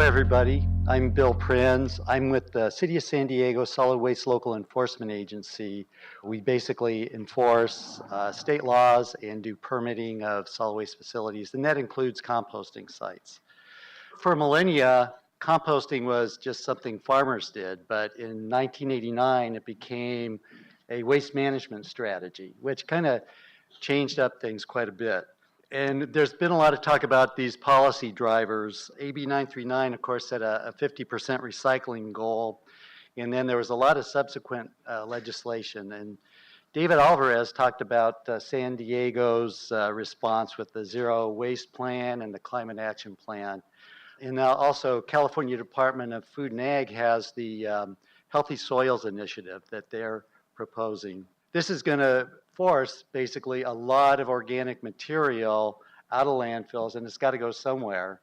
everybody. I'm Bill Prinz. I'm with the City of San Diego Solid Waste Local Enforcement Agency. We basically enforce state laws and do permitting of solid waste facilities, and that includes composting sites. For millennia, composting was just something farmers did, but in 1989, it became a waste management strategy, which kind of changed up things quite a bit. And there's been a lot of talk about these policy drivers. AB 939, of course, set a 50% recycling goal. And then there was a lot of subsequent legislation. And David Alvarez talked about San Diego's response with the Zero Waste Plan and the Climate Action Plan. And also, California Department of Food and Ag has the Healthy Soils Initiative that they're proposing. This is going to force basically a lot of organic material out of landfills, and it's got to go somewhere,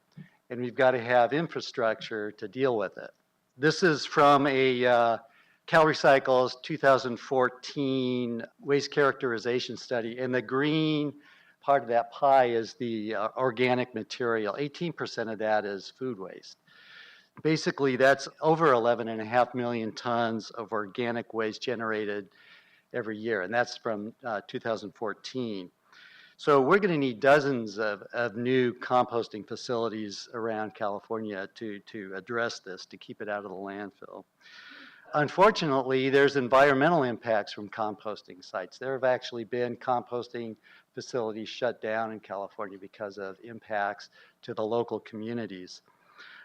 and we've got to have infrastructure to deal with it. This is from a CalRecycle's 2014 waste characterization study, and the green part of that pie is the organic material. 18% of that is food waste. Basically, that's over 11.5 million tons of organic waste generated every year, and that's from 2014. So we're going to need dozens of new composting facilities around California to address this, to keep it out of the landfill. Unfortunately, there's environmental impacts from composting sites. There have actually been composting facilities shut down in California because of impacts to the local communities.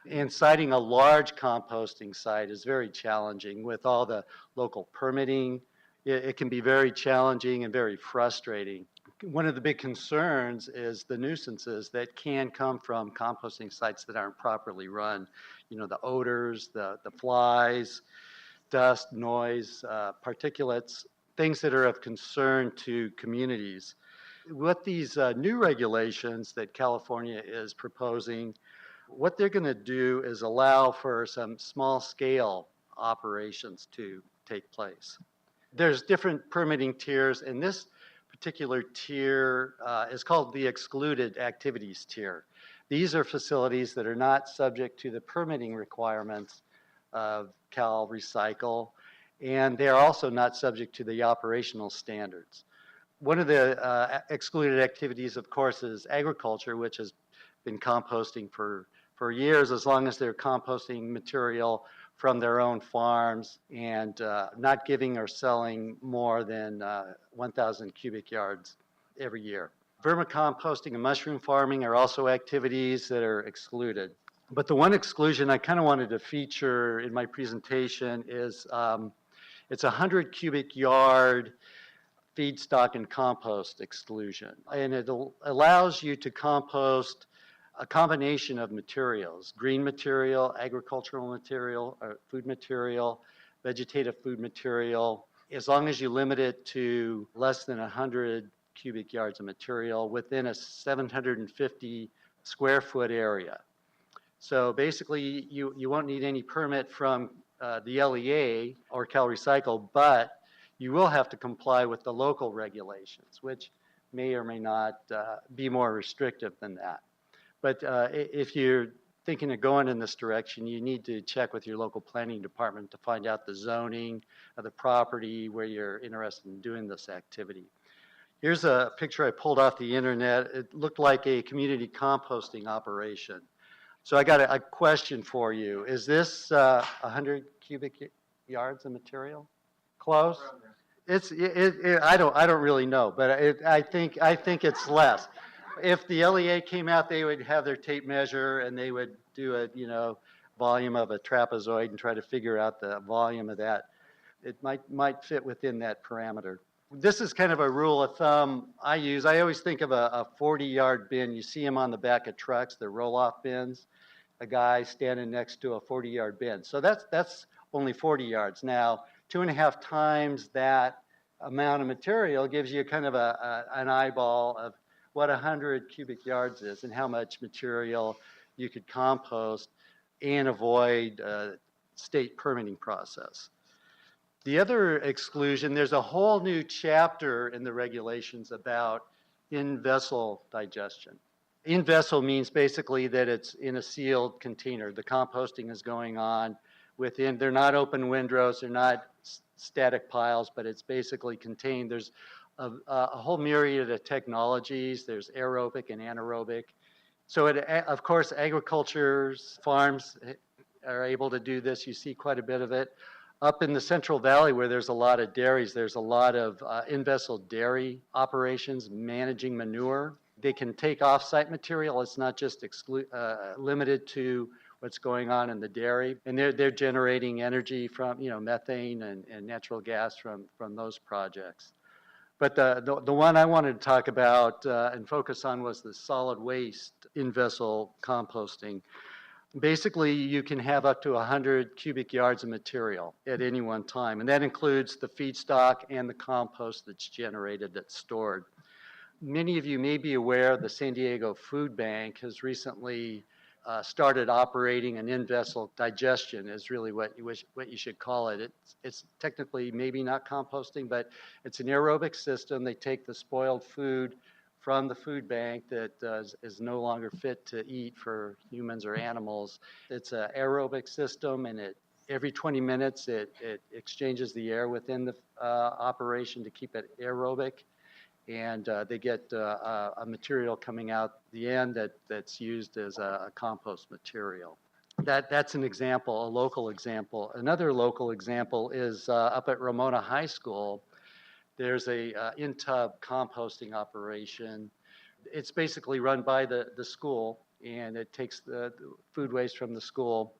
And siting a large composting site is very challenging with all the local permitting. It can be very challenging and very frustrating. One of the big concerns is the nuisances that can come from composting sites that aren't properly run. You know, the odors, the flies, dust, noise, particulates, things that are of concern to communities. With these new regulations that California is proposing, what they're going to do is allow for some small-scale operations to take place. There's different permitting tiers, and this particular tier is called the excluded activities tier. These are facilities that are not subject to the permitting requirements of CalRecycle, and they are also not subject to the operational standards. One of the excluded activities, of course, is agriculture, which has been composting for years, as long as they're composting material from their own farms and not giving or selling more than 1,000 cubic yards every year. Vermicomposting and mushroom farming are also activities that are excluded. But the one exclusion I kind of wanted to feature in my presentation is it's a 100 cubic yard feedstock and compost exclusion. And it allows you to compost a combination of materials: green material, agricultural material, or food material, vegetative food material, as long as you limit it to less than 100 cubic yards of material within a 750 square foot area. So basically, you won't need any permit from the LEA or CalRecycle, but you will have to comply with the local regulations, which may or may not be more restrictive than that. But if you're thinking of going in this direction, you need to check with your local planning department to find out the zoning of the property where you're interested in doing this activity. Here's a picture I pulled off the internet. It looked like a community composting operation. So I got a question for you. Is this 100 cubic yards of material? Close? I don't really know, but I think it's less. If the LEA came out, they would have their tape measure and they would do a volume of a trapezoid and try to figure out the volume of that. It might fit within that parameter. This is kind of a rule of thumb I use. I always think of a 40-yard bin. You see them on the back of trucks, the roll-off bins. A guy standing next to a 40-yard bin. So that's only 40 yards. Now, 2.5 times that amount of material gives you kind of an eyeball of what 100 cubic yards is and how much material you could compost and avoid state permitting process. The other exclusion, there's a whole new chapter in the regulations about in-vessel digestion. In vessel means basically that it's in a sealed container. The composting is going on within, they're not open windrows, they're not static piles, but it's basically contained. There's a whole myriad of technologies. There's aerobic and anaerobic. So of course, agriculture's farms are able to do this. You see quite a bit of it. Up in the Central Valley, where there's a lot of dairies, there's a lot of in-vessel dairy operations managing manure. They can take off-site material. It's not just limited to what's going on in the dairy. And they're generating energy from, methane and natural gas from those projects. But the one I wanted to talk about and focus on was the solid waste in-vessel composting. Basically, you can have up to 100 cubic yards of material at any one time, and that includes the feedstock and the compost that's generated, that's stored. Many of you may be aware the San Diego Food Bank has recently started operating an in-vessel digestion, is really what you should call it. It's technically maybe not composting, but it's an aerobic system. They take the spoiled food from the food bank that is no longer fit to eat for humans or animals. It's an aerobic system, and every 20 minutes it exchanges the air within the operation to keep it aerobic. And they get a material coming out the end that's used as a compost material. That's an example, a local example. Another local example is up at Ramona High School. There's a in-tub composting operation. It's basically run by the school, and it takes the food waste from the school.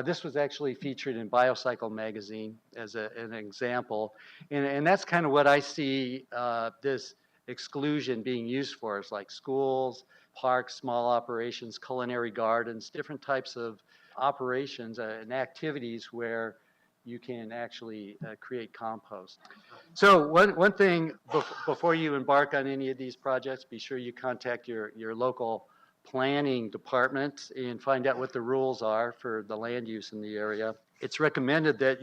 This was actually featured in Biocycle magazine as an example. And that's kind of what I see this exclusion being used for, is like schools, parks, small operations, culinary gardens, different types of operations and activities where you can actually create compost. So one thing before you embark on any of these projects, be sure you contact your local planning department and find out what the rules are for the land use in the area. It's recommended that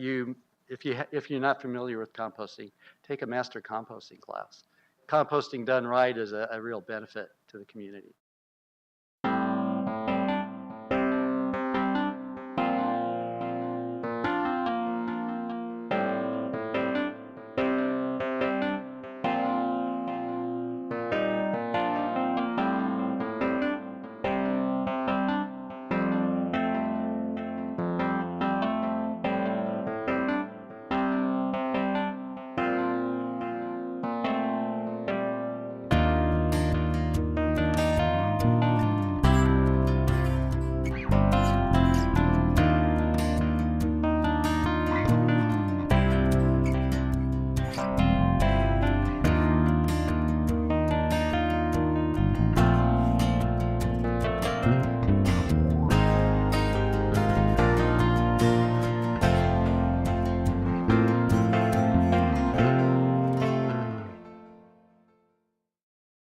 if you're not familiar with composting, take a master composting class. Composting done right is a real benefit to the community.